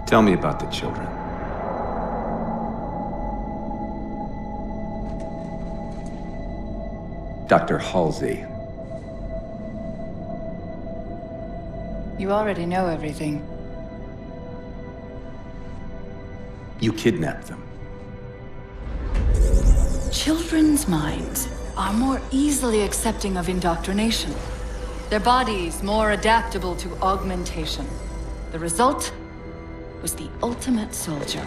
Tell me about the children. Dr. Halsey. You already know everything. You kidnapped them. Children's minds are more easily accepting of indoctrination. Their bodies more adaptable to augmentation. The result was the ultimate soldier.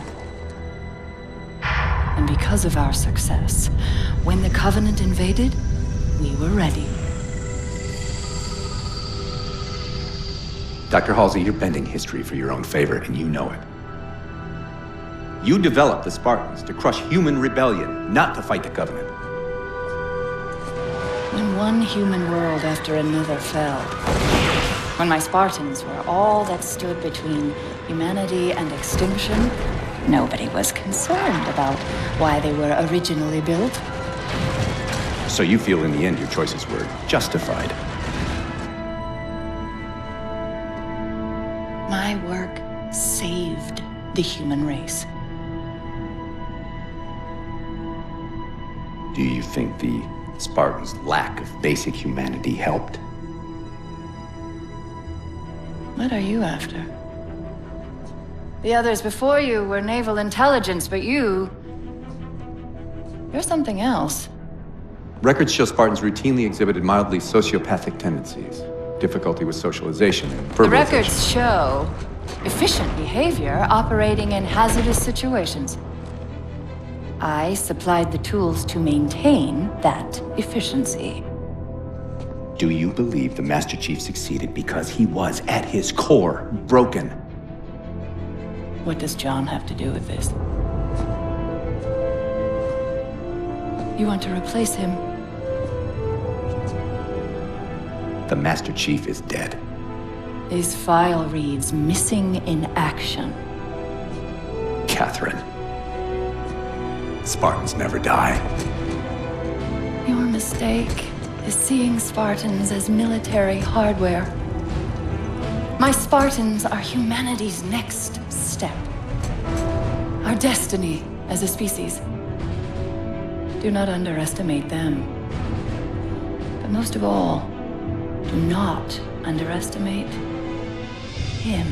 And because of our success, when the Covenant invaded, we were ready. Dr. Halsey, you're bending history for your own favor, and you know it. You developed the Spartans to crush human rebellion, not to fight the Covenant. When one human world after another fell, when my Spartans were all that stood between humanity and extinction, nobody was concerned about why they were originally built. So you feel in the end your choices were justified? My work saved the human race. Do you think the Spartans' lack of basic humanity helped? What are you after? The others before you were naval intelligence, but you're something else. Records show Spartans routinely exhibited mildly sociopathic tendencies, difficulty with socialization, and The verbalization. records show efficient behavior operating in hazardous situations. I supplied the tools to maintain that efficiency. Do you believe the Master Chief succeeded because he was, at his core, broken? What does John have to do with this? You want to replace him? The Master Chief is dead. His file reads missing in action. Catherine. Spartans never die. Your mistake is seeing Spartans as military hardware. My Spartans are humanity's next step. Our destiny as a species. Do not underestimate them. But most of all, do not underestimate him.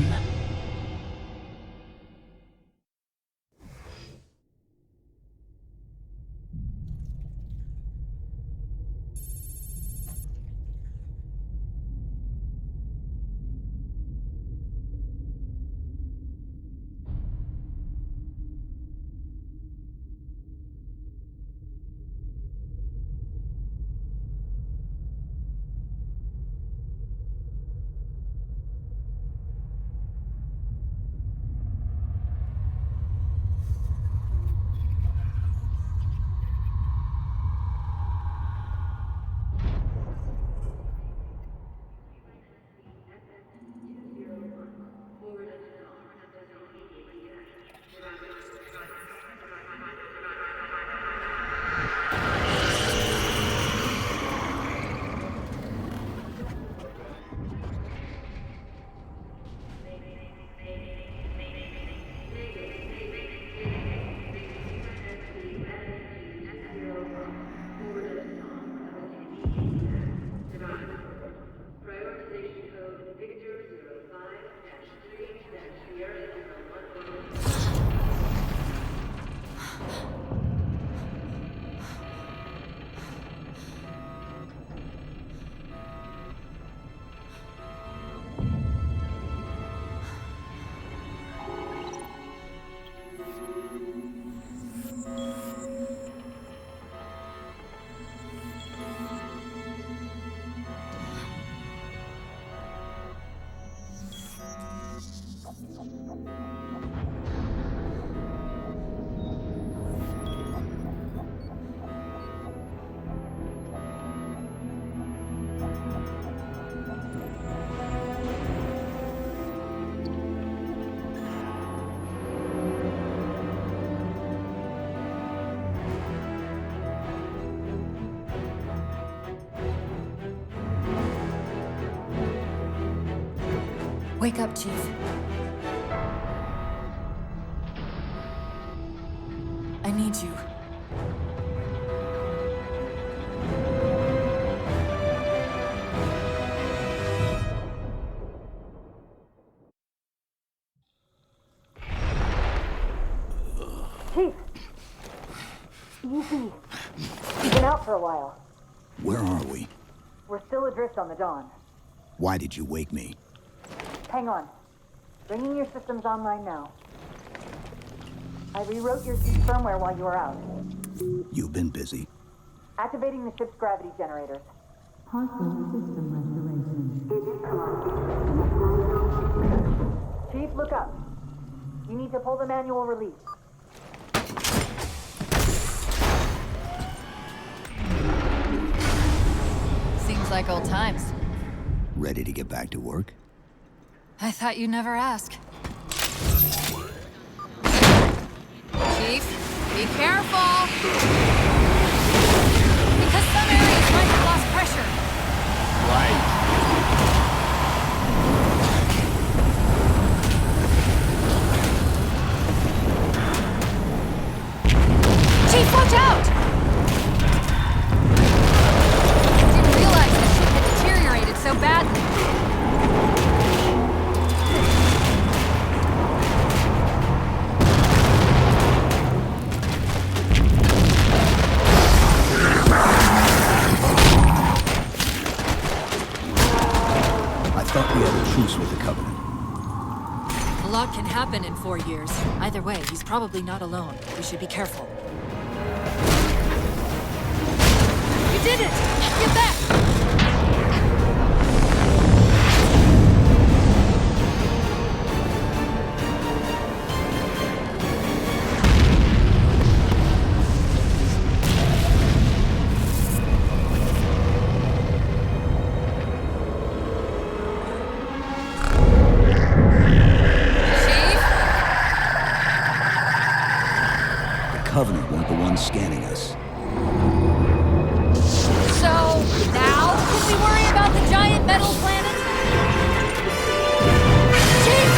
Wake up, Chief. need you. Chief! Easy. You've been out for a while. Where are we? We're still adrift on the Dawn. Why did you wake me? Hang on. Bringing your systems online now. I rewrote your seat firmware while you were out. You've been busy. Activating the ship's gravity generators. Chief, look up. You need to pull the manual release. Seems like old times. Ready to get back to work? I thought you'd never ask. Chief, be careful! Because some areas might have lost pressure. Right. Chief, watch out! Didn't realize the ship had deteriorated so badly. I thought we had a truce with the Covenant. A lot can happen in 4 years. Either way, he's probably not alone. We should be careful. You did it! Get back! Covenant weren't the ones scanning us. So, now can we worry about the giant metal planet? Chief!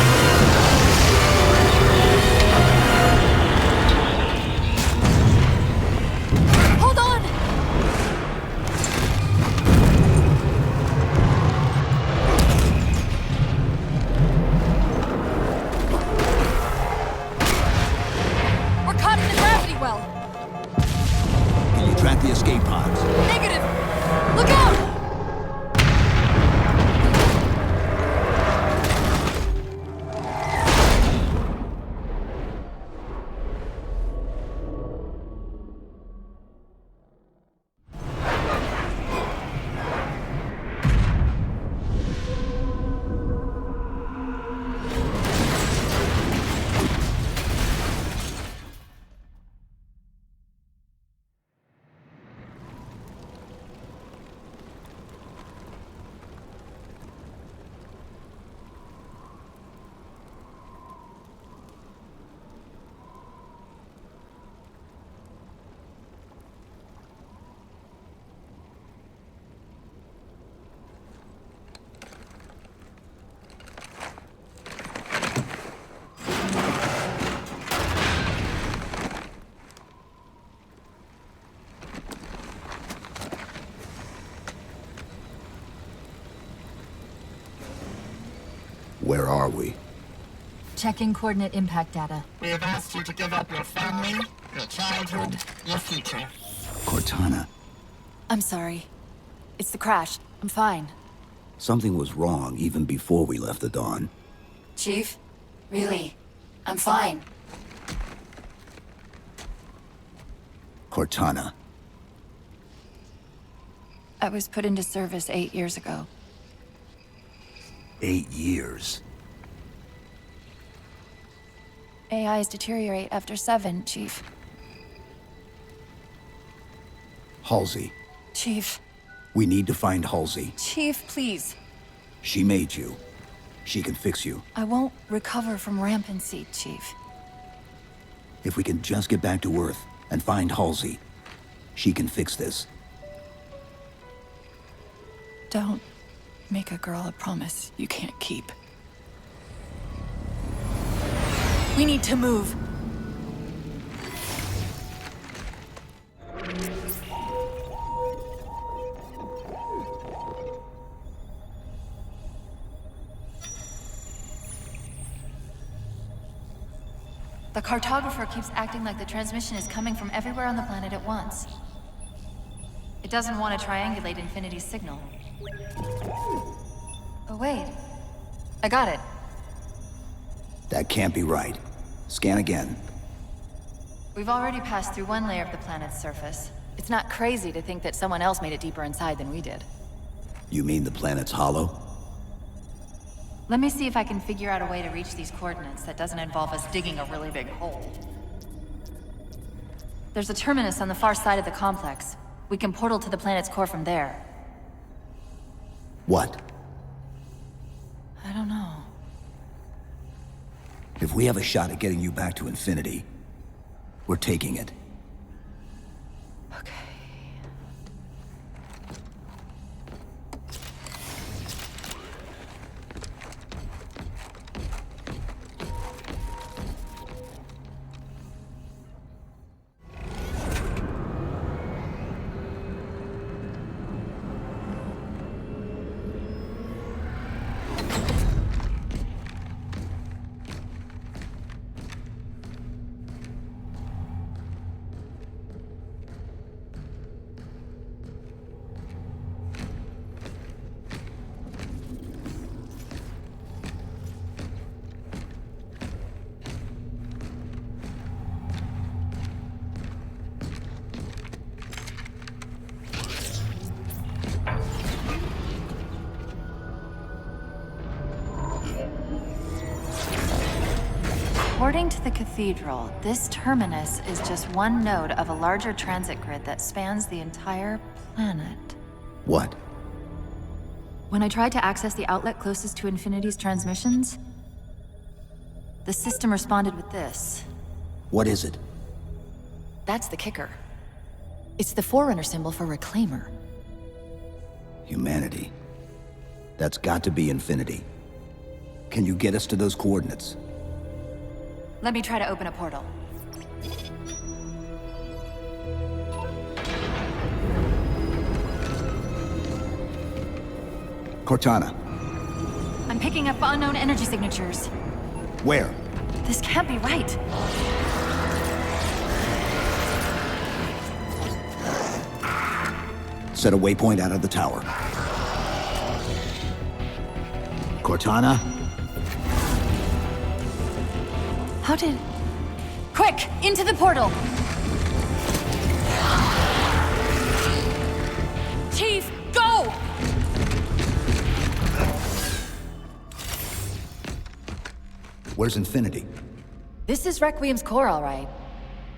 Hold on! We're caught in the gravity well. Can you track the escape pods? Negative! Look out! Where are we? Checking coordinate impact data. We have asked you to give up your family, your childhood, your future. Cortana. I'm sorry. It's the crash. I'm fine. Something was wrong even before we left the Dawn. Chief? Really? I'm fine. Cortana. I was put into service 8 years ago. 8 years. AIs deteriorate after 7, Chief. Halsey. Chief. We need to find Halsey. Chief, please. She made you. She can fix you. I won't recover from rampancy, Chief. If we can just get back to Earth and find Halsey, she can fix this. Don't make a girl a promise you can't keep. We need to move. The cartographer keeps acting like the transmission is coming from everywhere on the planet at once. It doesn't want to triangulate Infinity's signal. Oh, wait. I got it. That can't be right. Scan again. We've already passed through one layer of the planet's surface. It's not crazy to think that someone else made it deeper inside than we did. You mean the planet's hollow? Let me see if I can figure out a way to reach these coordinates that doesn't involve us digging a really big hole. There's a terminus on the far side of the complex. We can portal to the planet's core from there. What? I don't know. If we have a shot at getting you back to Infinity, we're taking it. Okay. According to the Cathedral, this terminus is just one node of a larger transit grid that spans the entire planet. What? When I tried to access the outlet closest to Infinity's transmissions, the system responded with this. What is it? That's the kicker. It's the Forerunner symbol for Reclaimer. Humanity. That's got to be Infinity. Can you get us to those coordinates? Let me try to open a portal. Cortana. I'm picking up unknown energy signatures. Where? This can't be right. Set a waypoint out of the tower. Cortana? How did... Quick! Into the portal! Chief, go! Where's Infinity? This is Requiem's core, all right.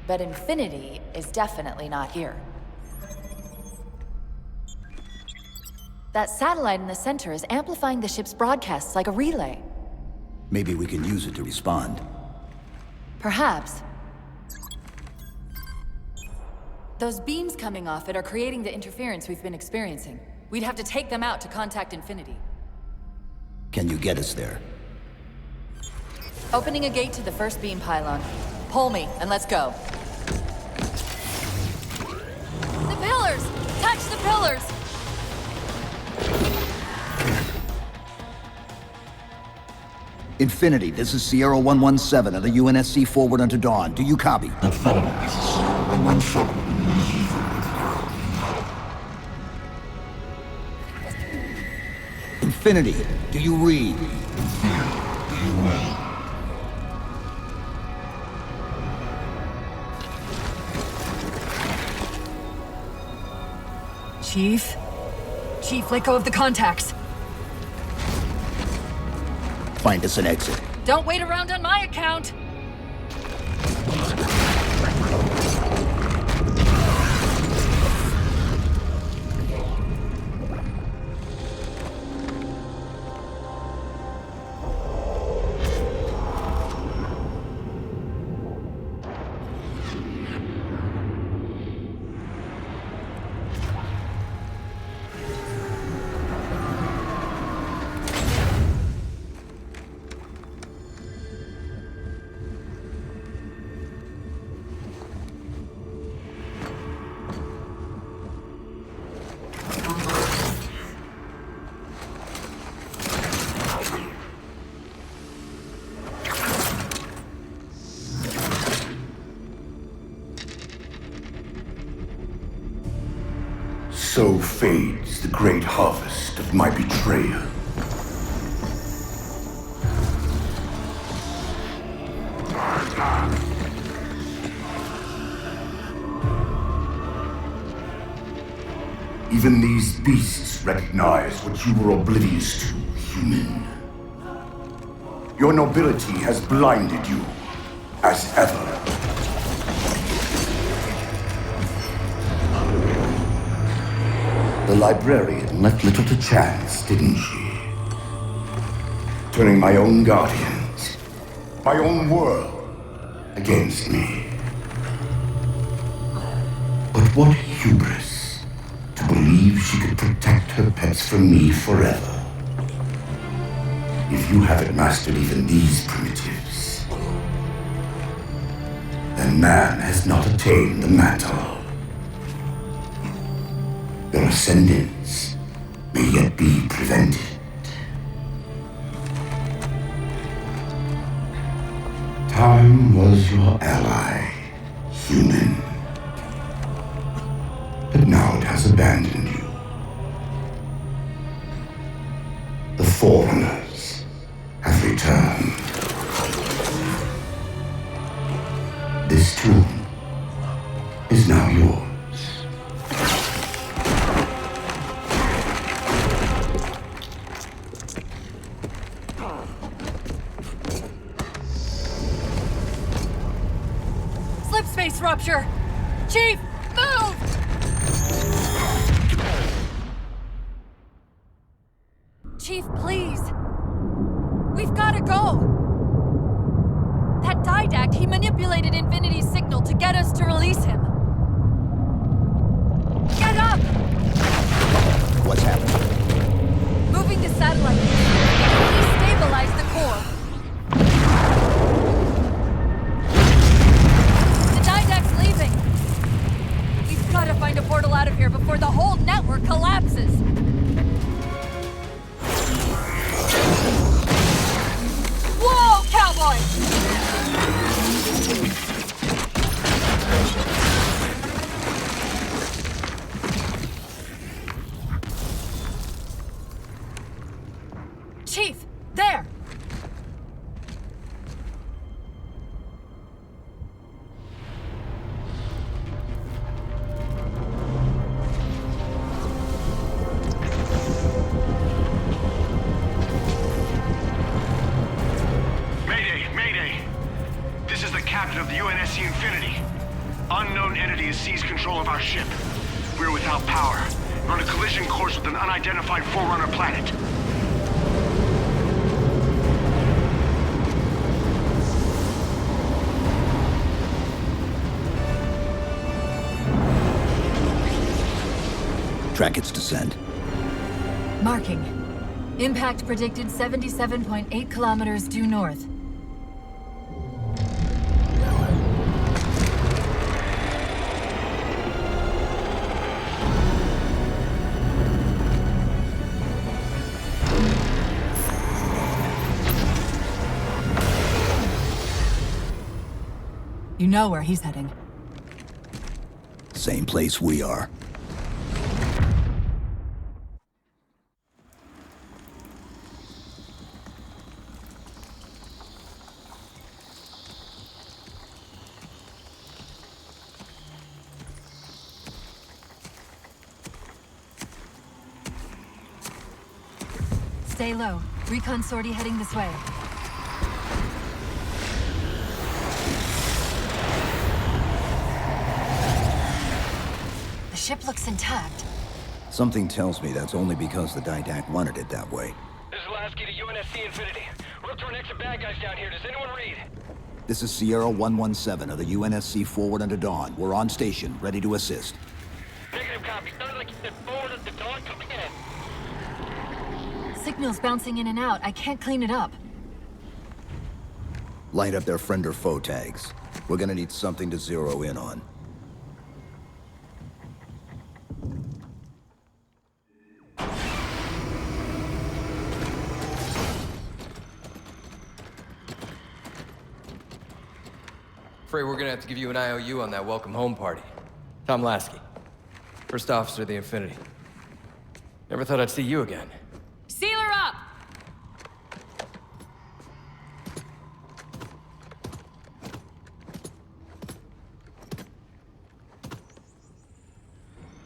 But Infinity is definitely not here. That satellite in the center is amplifying the ship's broadcasts like a relay. Maybe we can use it to respond. Perhaps. Those beams coming off it are creating the interference we've been experiencing. We'd have to take them out to contact Infinity. Can you get us there? Opening a gate to the first beam pylon. Pull me, and let's go. The pillars! Touch the pillars! Infinity, this is Sierra 117 of the UNSC forward unto dawn. Do you copy? Infinity, do you read? Chief? Chief, let go of the contacts. Find us an exit. Don't wait around on my account! so fades the great harvest of my betrayal. Even these beasts recognize what you were oblivious to, human. Your nobility has blinded you, as ever. The librarian left little to chance, didn't she? Turning my own guardians, my own world, against me. But what hubris to believe she could protect her pets from me forever. If you haven't mastered even these primitives, then man has not attained the mantle. Your ascendance may yet be prevented. Time was your ally, human. But now it has abandoned you. The Forerunners have returned. This tomb is now yours. Slipspace rupture! Chief, move! Chief, please. We've got to go. That Didact, he manipulated Infinity's signal to get us to release him. Get up! What's happening? Moving the satellite. Destabilize the core. The Didact's leaving. We've got to find a portal out of here before the whole network collapses. Whoa, cowboy! Chief, there! Of the UNSC Infinity. Unknown entity has seized control of our ship. We're without power. We're on a collision course with an unidentified Forerunner planet. Track its descent. Marking. Impact predicted 77.8 kilometers due north. You know where he's heading. Same place we are. Stay low. Recon sortie heading this way. The ship looks intact. Something tells me that's only because the Didact wanted it that way. This is Lasky to UNSC Infinity. We're up to our next bad guys down here. Does anyone read? This is Sierra 117 of the UNSC Forward Unto Dawn. We're on station, ready to assist. Negative copy. Sounded like you said Forward Unto Dawn. Come again. Signal's bouncing in and out. I can't clean it up. Light up their friend or foe tags. We're gonna need something to zero in on. Afraid we're gonna have to give you an IOU on that welcome home party. Tom Lasky. First Officer of the Infinity. Never thought I'd see you again. Seal her up!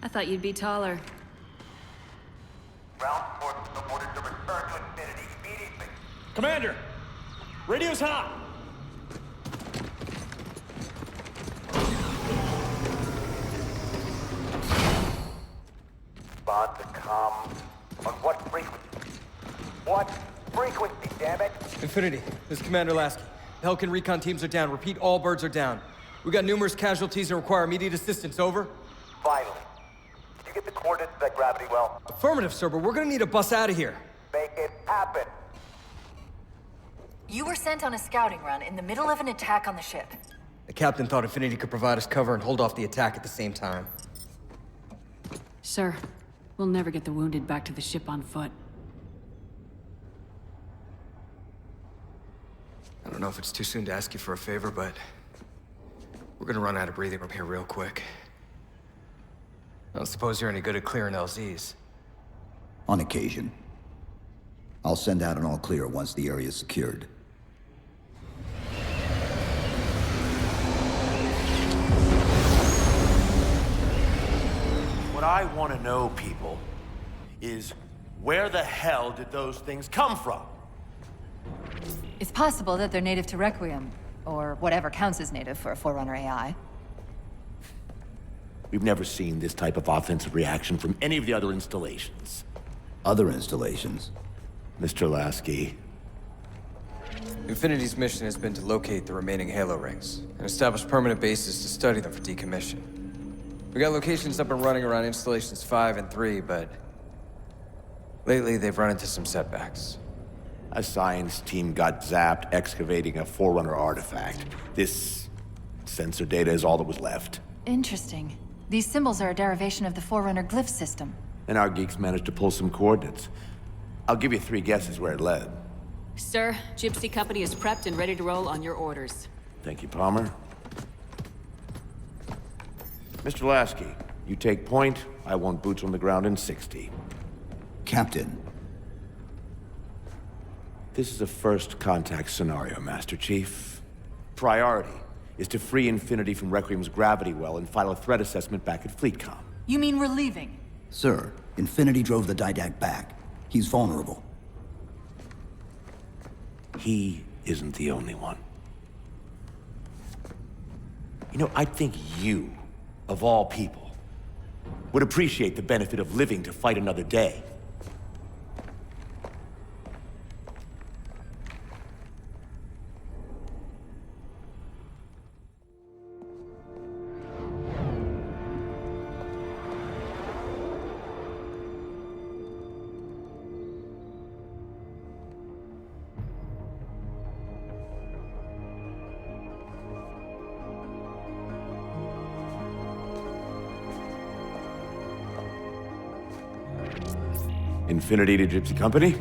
I thought you'd be taller. Ground forces are ordered to return to Infinity immediately. Commander! Radio's hot! Respond to comm. On what frequency? What frequency, damn it? Infinity, this is Commander Lasky. The Helkin recon teams are down. Repeat, all birds are down. We got numerous casualties and require immediate assistance. Over. Finally. Did you get the coordinates of that gravity well? Affirmative, sir, but we're gonna need a bus out of here. Make it happen. You were sent on a scouting run in the middle of an attack on the ship. The captain thought Infinity could provide us cover and hold off the attack at the same time. Sir, we'll never get the wounded back to the ship on foot. I don't know if it's too soon to ask you for a favor, but we're gonna run out of breathing room here real quick. I don't suppose you're any good at clearing LZs. On occasion. I'll send out an all-clear once the area is secured. What I want to know, people, is where the hell did those things come from? It's possible that they're native to Requiem, or whatever counts as native for a Forerunner AI. We've never seen this type of offensive reaction from any of the other installations. Other installations? Mr. Lasky. Infinity's mission has been to locate the remaining Halo rings and establish permanent bases to study them for decommission. We got locations up and running around installations 5 and 3, but lately they've run into some setbacks. A science team got zapped excavating a Forerunner artifact. This sensor data is all that was left. Interesting. These symbols are a derivation of the Forerunner glyph system. And our geeks managed to pull some coordinates. I'll give you 3 guesses where it led. Sir, Gypsy Company is prepped and ready to roll on your orders. Thank you, Palmer. Mr. Lasky, you take point. I want boots on the ground in 60. Captain. This is a first contact scenario, Master Chief. Priority is to free Infinity from Requiem's gravity well and file a threat assessment back at FleetCom. You mean we're leaving? Sir, Infinity drove the Didact back. He's vulnerable. He isn't the only one. You know, I think you, of all people, would appreciate the benefit of living to fight another day. Infinity to Gypsy Company?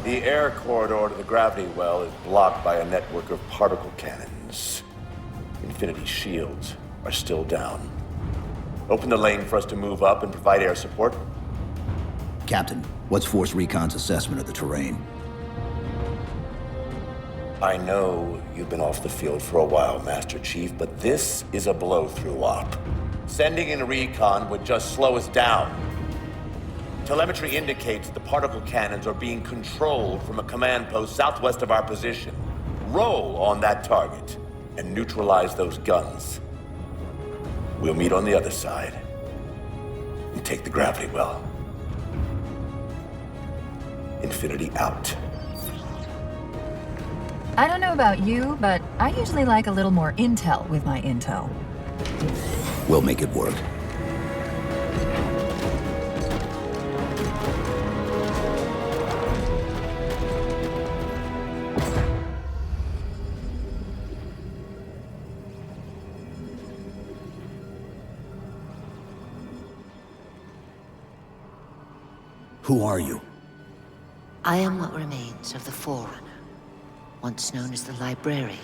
The air corridor to the gravity well is blocked by a network of particle cannons. Infinity's shields are still down. Open the lane for us to move up and provide air support. Captain, what's Force Recon's assessment of the terrain? I know you've been off the field for a while, Master Chief, but this is a blow-through op. Sending in recon would just slow us down. Telemetry indicates the particle cannons are being controlled from a command post southwest of our position. Roll on that target and neutralize those guns. We'll meet on the other side and take the gravity well. Infinity out. I don't know about you, but I usually like a little more intel with my intel. We'll make it work. Who are you? I am what remains of the Forerunner, once known as the Librarian.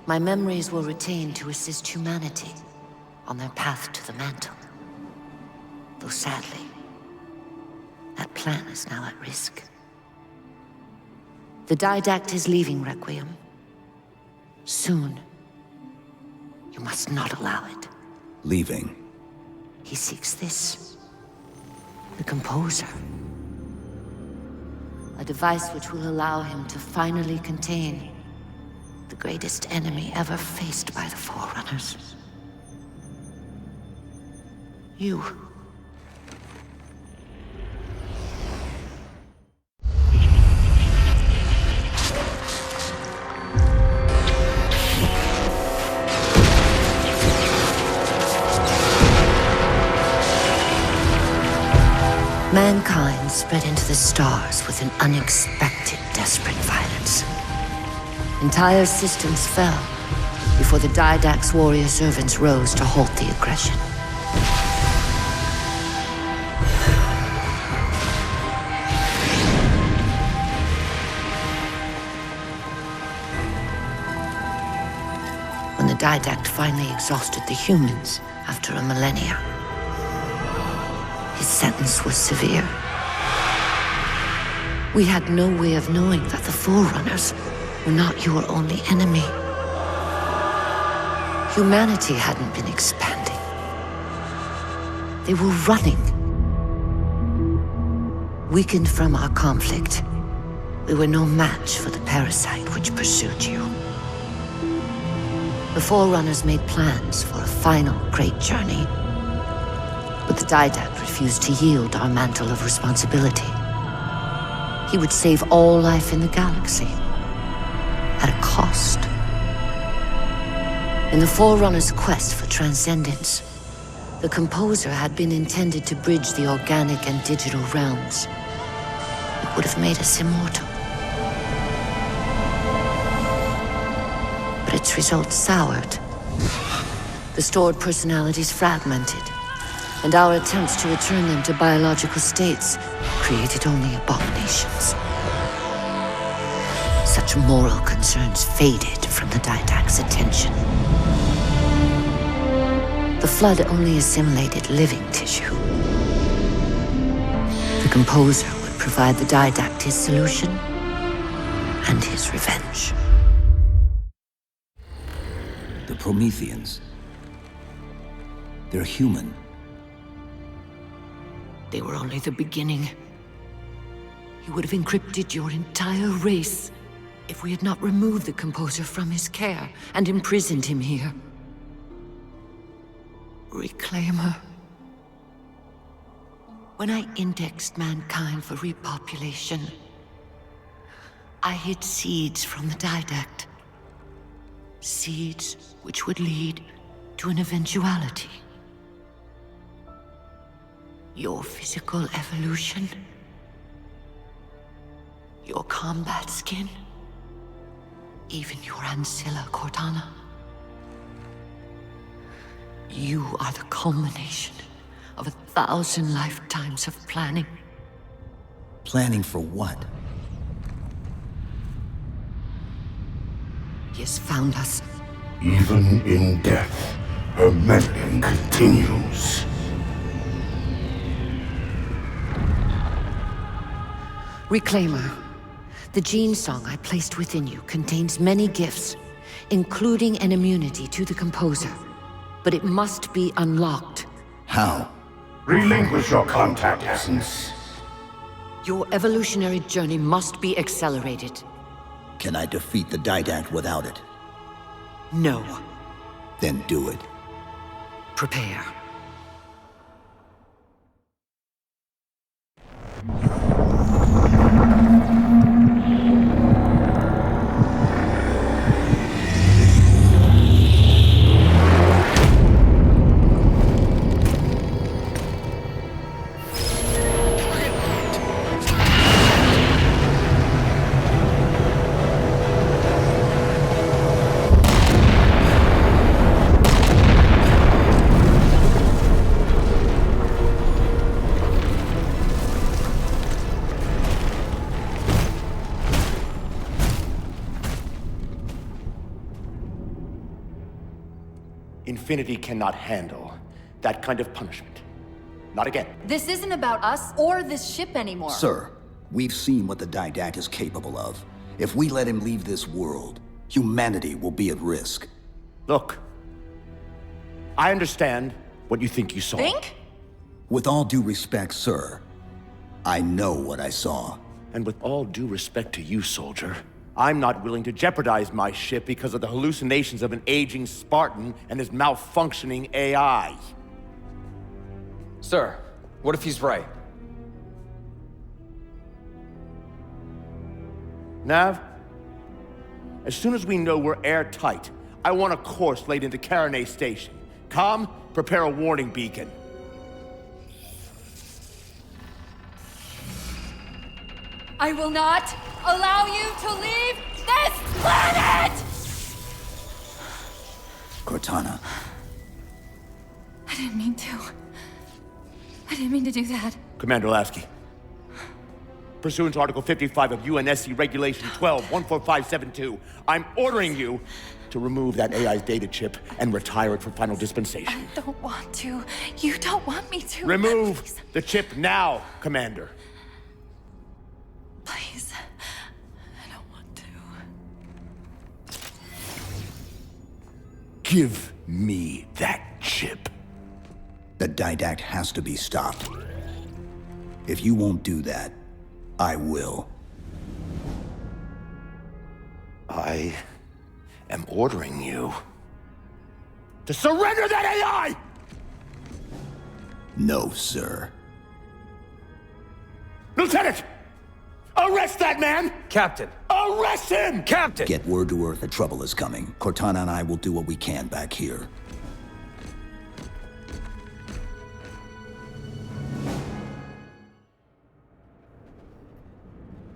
My memories were retained to assist humanity, on their path to the mantle. Though sadly, that plan is now at risk. The Didact is leaving Requiem. Soon. You must not allow it. Leaving? He seeks this. The Composer. A device which will allow him to finally contain the greatest enemy ever faced by the Forerunners. You. Mankind spread into the stars with an unexpected, desperate violence. Entire systems fell before the Didact's warrior servants rose to halt the aggression. When the Didact finally exhausted the humans after a millennia, his sentence was severe. We had no way of knowing that the Forerunners were not your only enemy. Humanity hadn't been expanding. They were running. Weakened from our conflict, we were no match for the parasite which pursued you. The Forerunners made plans for a final great journey, but the Didact refused to yield our mantle of responsibility. He would save all life in the galaxy, at a cost. In the Forerunners' quest for transcendence, the Composer had been intended to bridge the organic and digital realms. It would have made us immortal. But its results soured. The stored personalities fragmented, and our attempts to return them to biological states created only abominations. Such moral concerns faded from the Didact's attention. The Flood only assimilated living tissue. The Composer would provide the Didact his solution and his revenge. The Prometheans. They're human. They were only the beginning. He would have encrypted your entire race if we had not removed the Composer from his care and imprisoned him here. Reclaimer. When I indexed mankind for repopulation, I hid seeds from the Didact. Seeds which would lead to an eventuality. Your physical evolution, your combat skin, even your ancilla Cortana. You are the culmination of 1,000 lifetimes of planning. Planning for what? He has found us. Even in death, her meddling continues. Reclaimer. The gene song I placed within you contains many gifts, including an immunity to the Composer. But it must be unlocked. How? Relinquish your contact essence. Your evolutionary journey must be accelerated. Can I defeat the Didact without it? No. Then do it. Prepare. Infinity cannot handle that kind of punishment. Not again. This isn't about us or this ship anymore. Sir, we've seen what the Didact is capable of. If we let him leave this world, humanity will be at risk. Look, I understand what you think you saw. Think? With all due respect, sir, I know what I saw. And with all due respect to you, soldier, I'm not willing to jeopardize my ship because of the hallucinations of an aging Spartan and his malfunctioning AI. Sir, what if he's right? Nav, as soon as we know we're airtight, I want a course laid into Caranay Station. Com, prepare a warning beacon. I will not allow you to leave this planet! Cortana. I didn't mean to. I didn't mean to do that. Commander Lasky. Pursuant to Article 55 of UNSC Regulation 12-14572, I'm ordering you to remove that AI's data chip and retire it for final dispensation. I don't want to. You don't want me to. Remove the chip now, Commander. Please. I don't want to. Give me that chip. The Didact has to be stopped. If you won't do that, I will. I am ordering you to surrender that AI! No, sir. Lieutenant! Arrest that man! Captain! Arrest him! Captain! Get word to Earth that trouble is coming. Cortana and I will do what we can back here.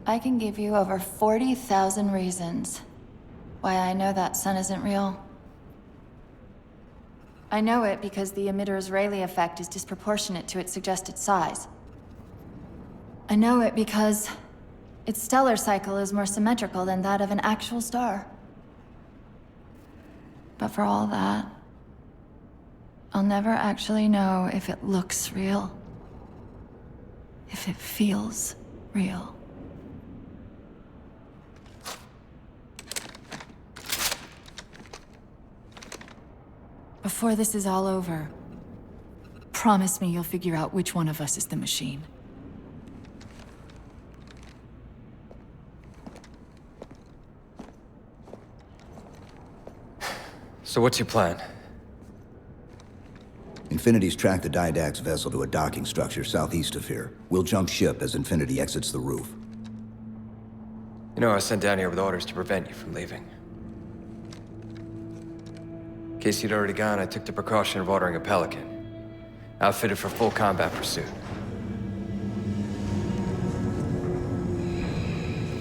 I can give you over 40,000 reasons why I know that sun isn't real. I know it because the emitter's Rayleigh effect is disproportionate to its suggested size. I know it because its stellar cycle is more symmetrical than that of an actual star. But for all that, I'll never actually know if it looks real, if it feels real. Before this is all over, promise me you'll figure out which one of us is the machine. So what's your plan? Infinity's tracked the Didact's vessel to a docking structure southeast of here. We'll jump ship as Infinity exits the roof. You know, I was sent down here with orders to prevent you from leaving. In case you'd already gone, I took the precaution of ordering a Pelican, outfitted for full combat pursuit.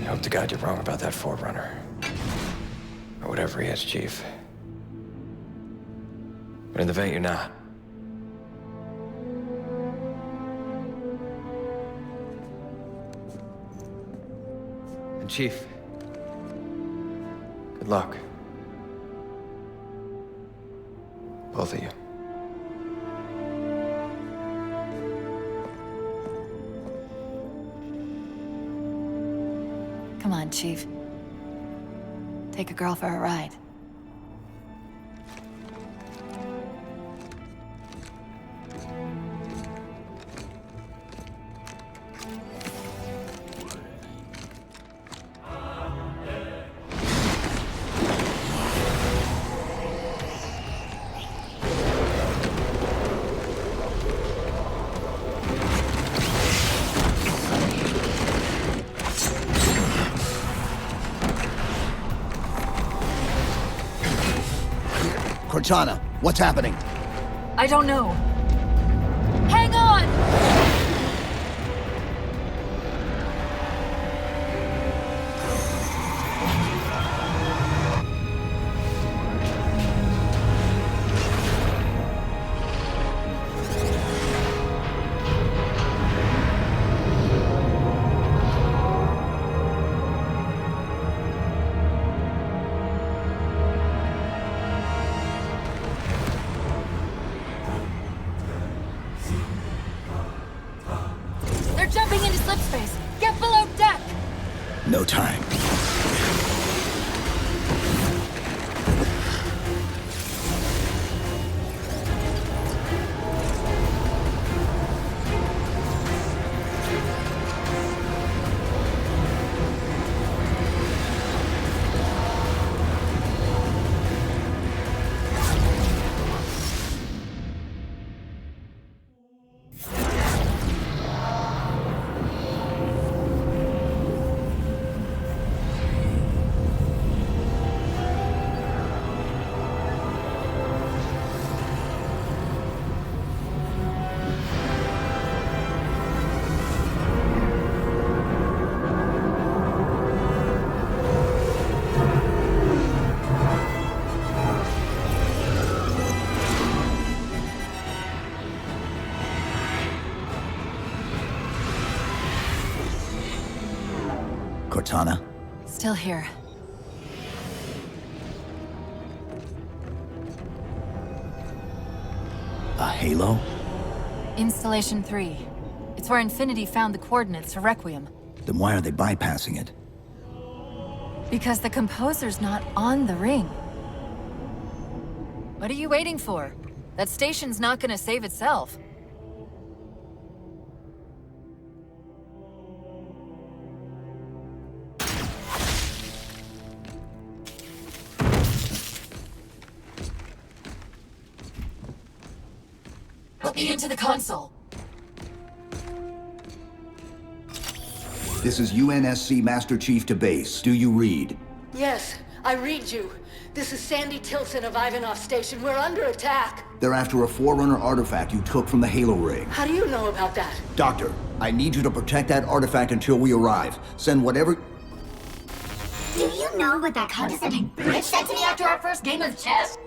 I hope to God you're wrong about that Forerunner. Or whatever he is, Chief. But in the event you're not. And Chief, good luck. Both of you. Come on, Chief. Take a girl for a ride. Cortana, what's happening? I don't know. Hang on! No time. Cortana? Still here. A halo? Installation 3. It's where Infinity found the coordinates for Requiem. Then why are they bypassing it? Because the composer's not on the ring. What are you waiting for? That station's not gonna save itself. Put me into the console. This is UNSC Master Chief to base. Do you read? Yes, I read you. This is Sandy Tilson of Ivanov Station. We're under attack. They're after a Forerunner artifact you took from the Halo ring. How do you know about that? Doctor, I need you to protect that artifact until we arrive. Send whatever... Do you know what that condescending bitch said to me after our first game of chess?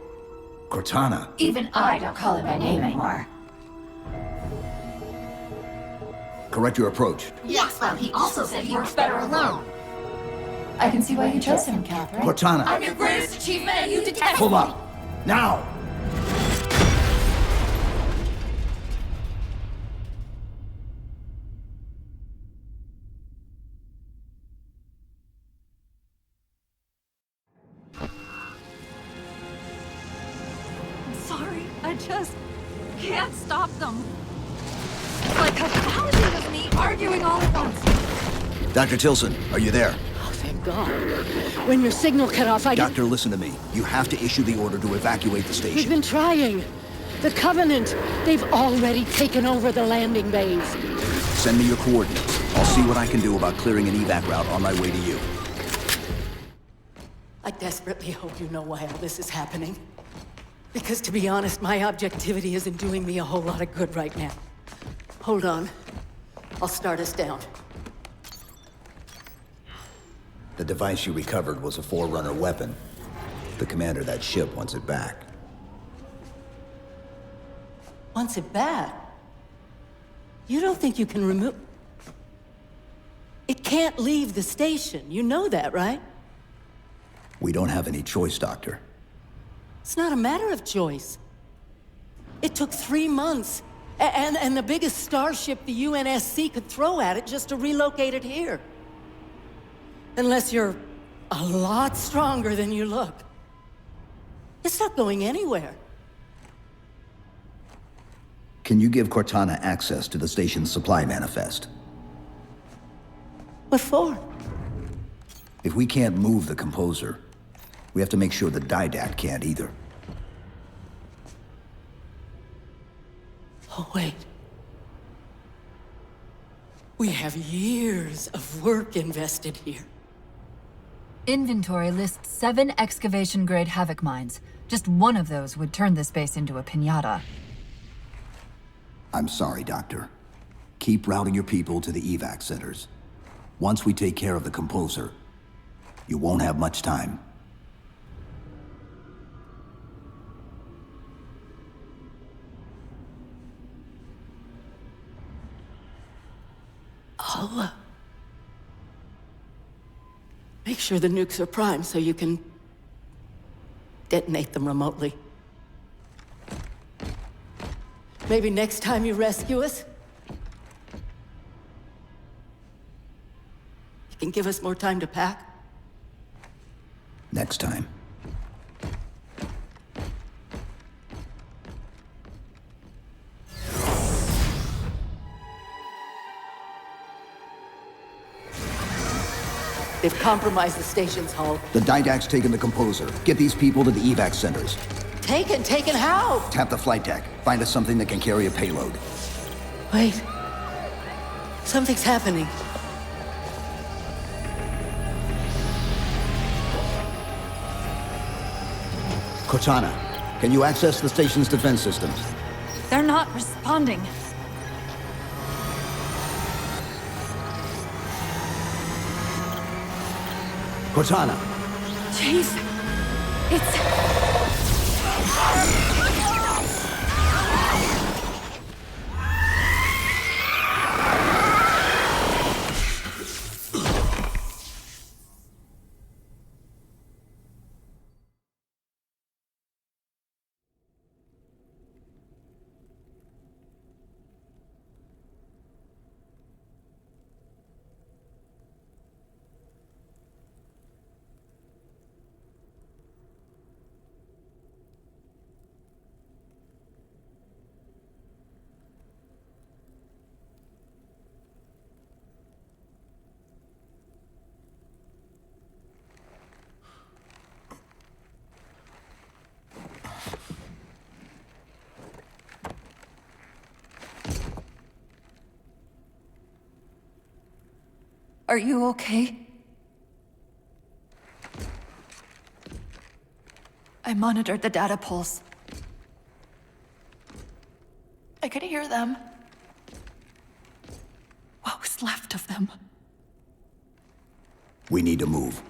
Cortana. Even I don't call it by name anymore. Correct your approach. Yes, well, he also said he works better alone. I can see why you chose him, Catherine. Cortana. I'm your greatest achievement and you detest Pull me. up. Now! I'm sorry. I just can't stop them. It's like a thousand of me arguing all at once. Dr. Tilson, are you there? Oh, thank God. When your signal cut off, Doctor, listen to me. You have to issue the order to evacuate the station. We've been trying. The Covenant, they've already taken over the landing bays. Send me your coordinates. I'll see what I can do about clearing an evac route on my way to you. I desperately hope you know why all this is happening. Because to be honest, my objectivity isn't doing me a whole lot of good right now. Hold on. I'll start us down. The device you recovered was a Forerunner weapon. The commander of that ship wants it back. Wants it back? You don't think you can remove... It can't leave the station. You know that, right? We don't have any choice, Doctor. It's not a matter of choice. It took 3 months, and the biggest starship the UNSC could throw at it just to relocate it here. Unless you're a lot stronger than you look. It's not going anywhere. Can you give Cortana access to the station's supply manifest? What for? If we can't move the composer, we have to make sure the Didact can't either. Oh, wait. We have years of work invested here. Inventory lists 7 excavation-grade Havoc mines. Just one of those would turn this base into a piñata. I'm sorry, Doctor. Keep routing your people to the evac centers. Once we take care of the composer, you won't have much time. I'll, make sure the nukes are primed so you can detonate them remotely. Maybe next time you rescue us, you and give us more time to pack? Next time. They've compromised the station's hull. The Didact's taken the composer. Get these people to the evac centers. Taken how? Tap the flight deck. Find us something that can carry a payload. Wait. Something's happening. Cortana, can you access the station's defense systems? They're not responding. Cortana! Chief, it's... Are you okay? I monitored the data pulse. I could hear them. What was left of them? We need to move.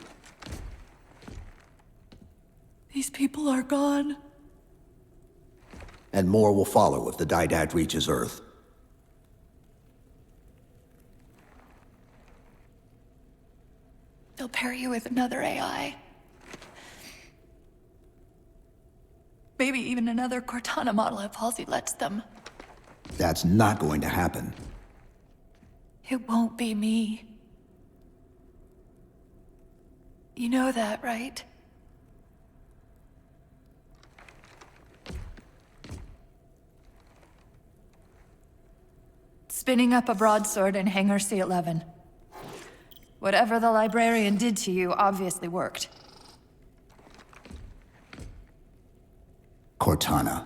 These people are gone. And more will follow if the Didact reaches Earth. They'll pair you with another AI. Maybe even another Cortana model if Halsey lets them. That's not going to happen. It won't be me. You know that, right? Spinning up a broadsword in Hangar C-11. Whatever the librarian did to you obviously worked. Cortana.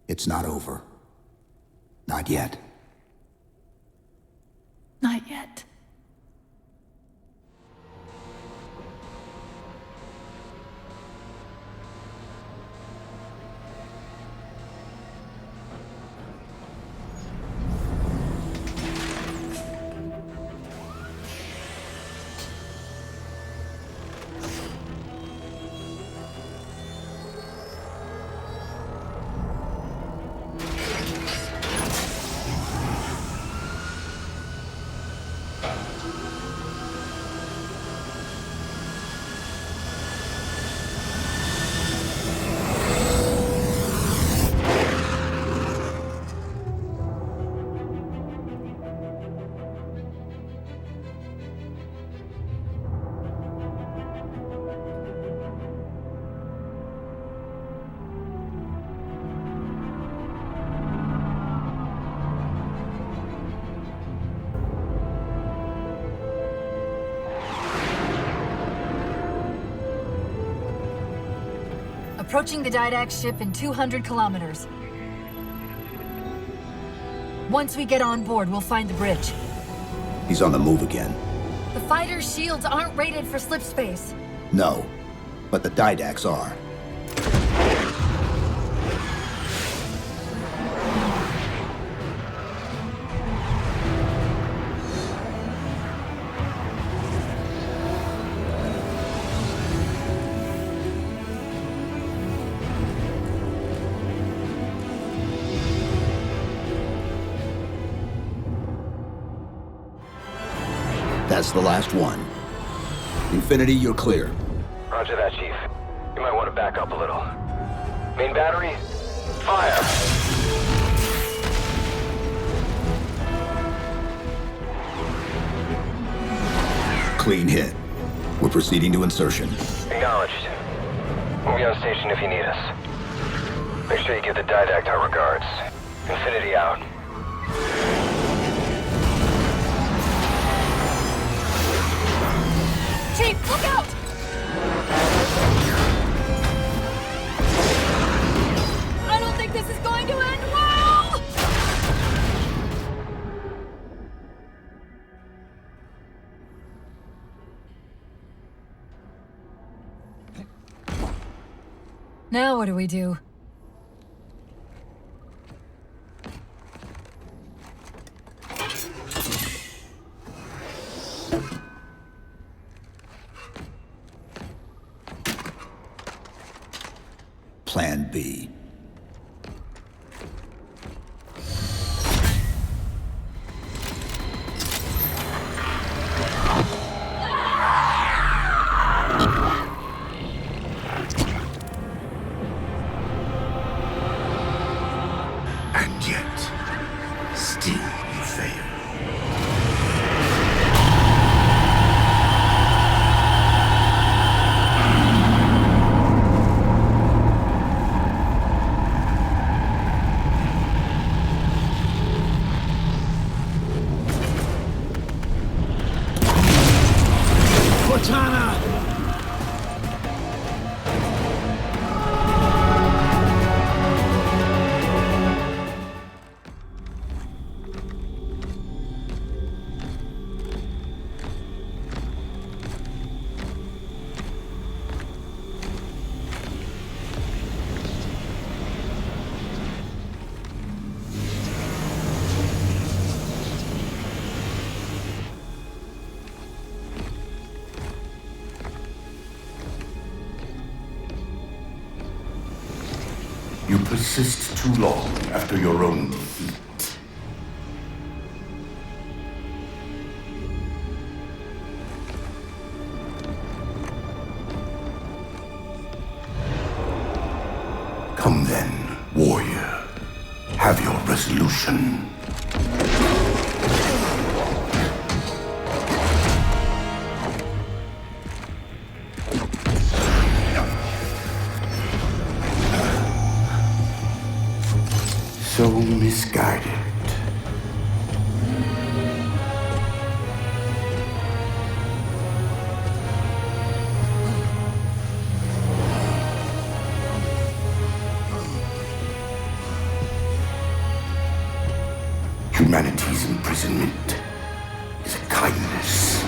It's not over. Not yet. Not yet. Approaching the Didact ship in 200 kilometers. Once we get on board, we'll find the bridge. He's on the move again. The fighter's shields aren't rated for slip space. No, but the Didacts are. That's the last one. Infinity, you're clear. Roger that, Chief. You might want to back up a little. Main battery, fire! Clean hit. We're proceeding to insertion. Acknowledged. We'll be on station if you need us. Make sure you give the Didact our regards. Infinity out. Chief, look out! I don't think this is going to end well! Now what do we do? Plan B. And yet, still you fail. Cortana! You persist too long after your own defeat. Come then, warrior. Have your resolution. So misguided. Humanity's imprisonment is a kindness.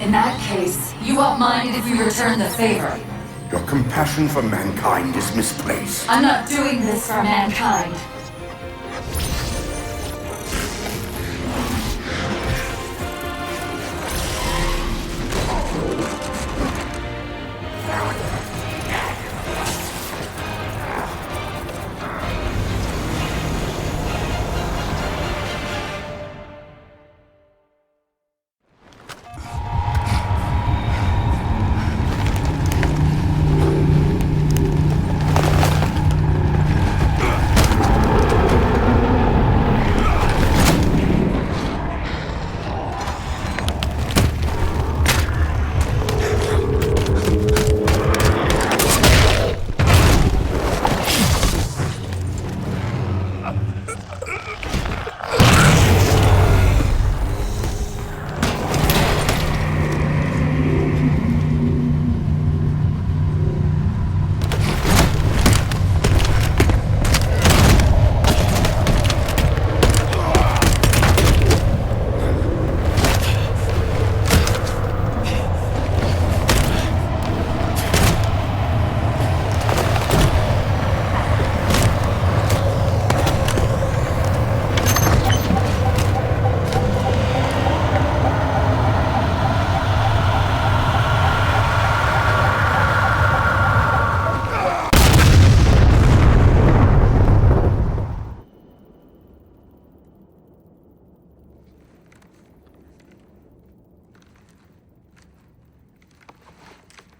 In that case, you won't mind if we return the favor. Your compassion for mankind is misplaced. I'm not doing this for mankind.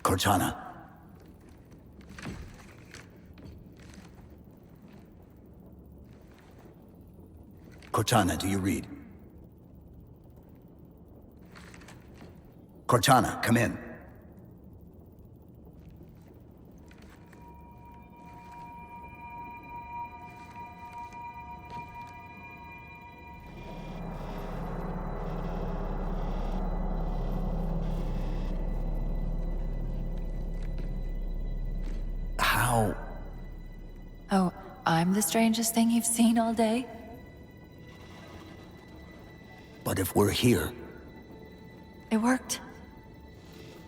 Cortana. Cortana, do you read? Cortana, come in. How? Oh, I'm the strangest thing you've seen all day? But if we're here... It worked.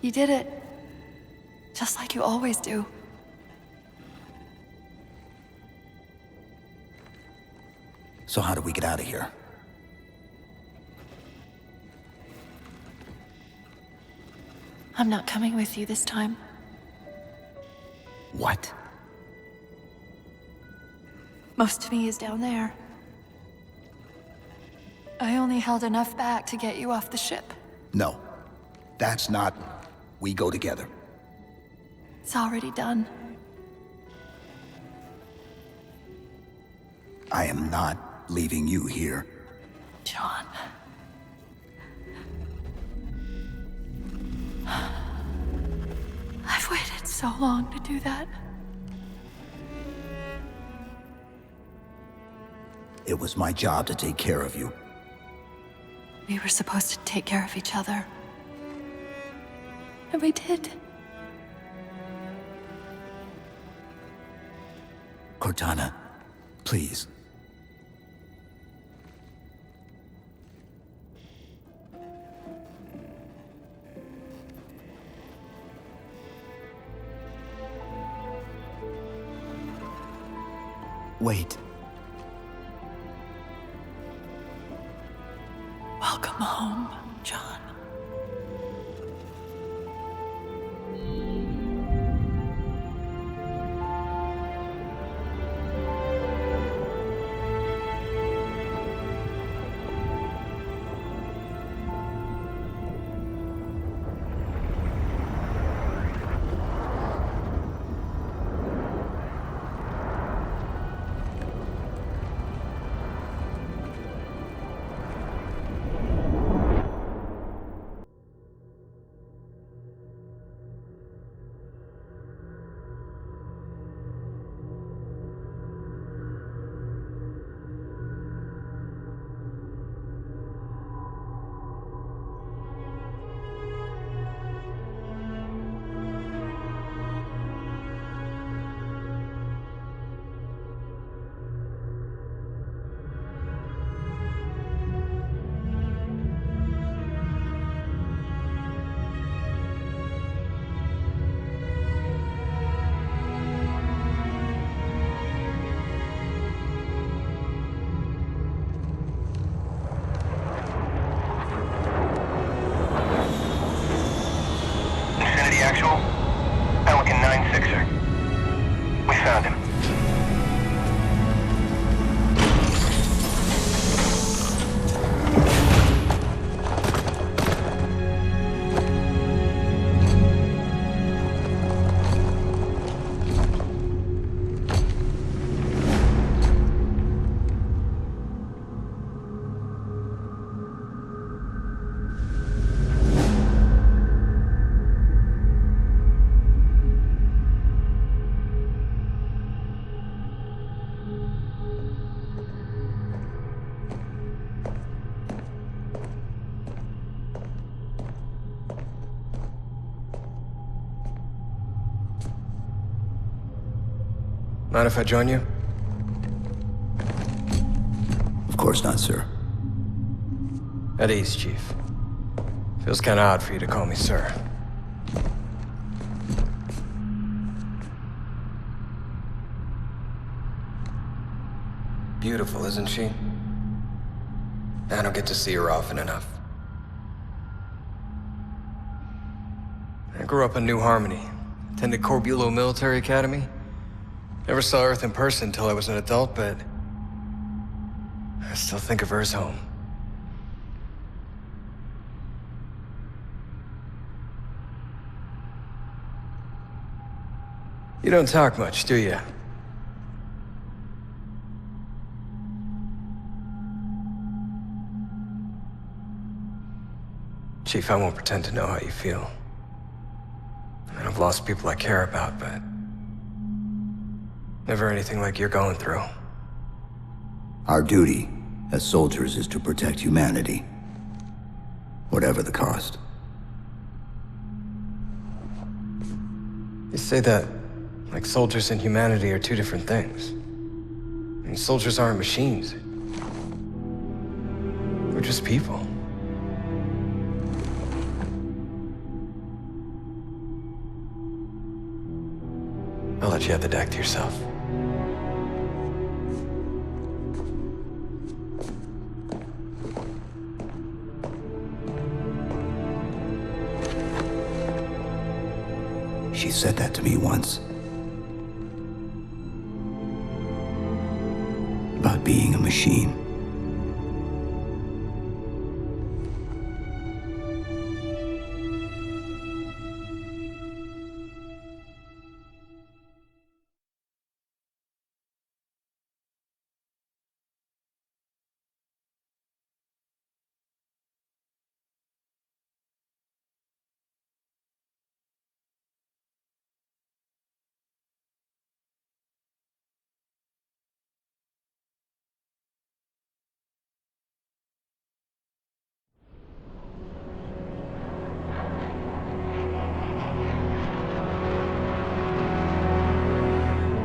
You did it. Just like you always do. So how do we get out of here? I'm not coming with you this time. What? Most of me is down there. I only held enough back to get you off the ship. No. That's not... We go together. It's already done. I am not leaving you here. John. I've waited so long to do that. It was my job to take care of you. We were supposed to take care of each other. And we did. Cortana, please. Wait. Welcome home, John. Actual, Pelican 9-6er. We found him. Mind if I join you? Of course not, sir. At ease, Chief. Feels kinda odd for you to call me sir. Beautiful, isn't she? I don't get to see her often enough. I grew up in New Harmony. Attended Corbulo Military Academy. Never saw Earth in person until I was an adult, but I still think of her as home. You don't talk much, do you? Chief, I won't pretend to know how you feel. I mean, I've lost people I care about, but never anything like you're going through. Our duty as soldiers is to protect humanity, whatever the cost. You say that like soldiers and humanity are two different things. I mean, soldiers aren't machines. We're just people. I'll let you have the deck to yourself. She said that to me once. About being a machine.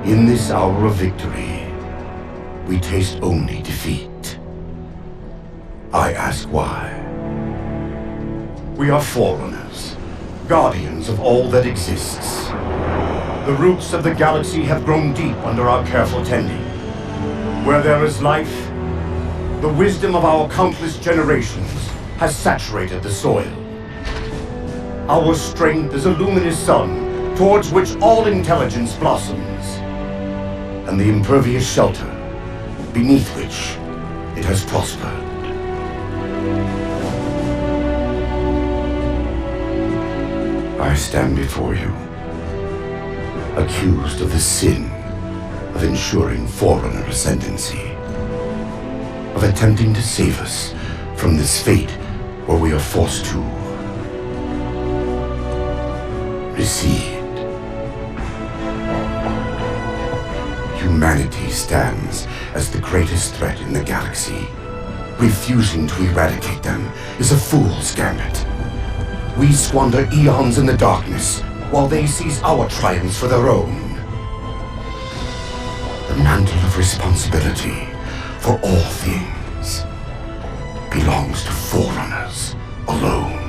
In this hour of victory, we taste only defeat. I ask why. We are forerunners, guardians of all that exists. The roots of the galaxy have grown deep under our careful tending. Where there is life, the wisdom of our countless generations has saturated the soil. Our strength is a luminous sun towards which all intelligence blossoms, and the impervious shelter beneath which it has prospered. I stand before you, accused of the sin of ensuring Forerunner ascendancy, of attempting to save us from this fate where we are forced to recede. Humanity stands as the greatest threat in the galaxy. Refusing to eradicate them is a fool's gambit. We squander eons in the darkness, while they seize our triumphs for their own. The mantle of responsibility for all things belongs to Forerunners alone.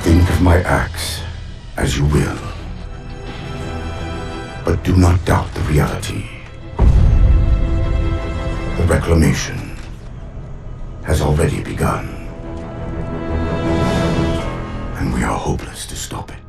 Think of my acts as you will, but do not doubt the reality. The reclamation has already begun, and we are hopeless to stop it.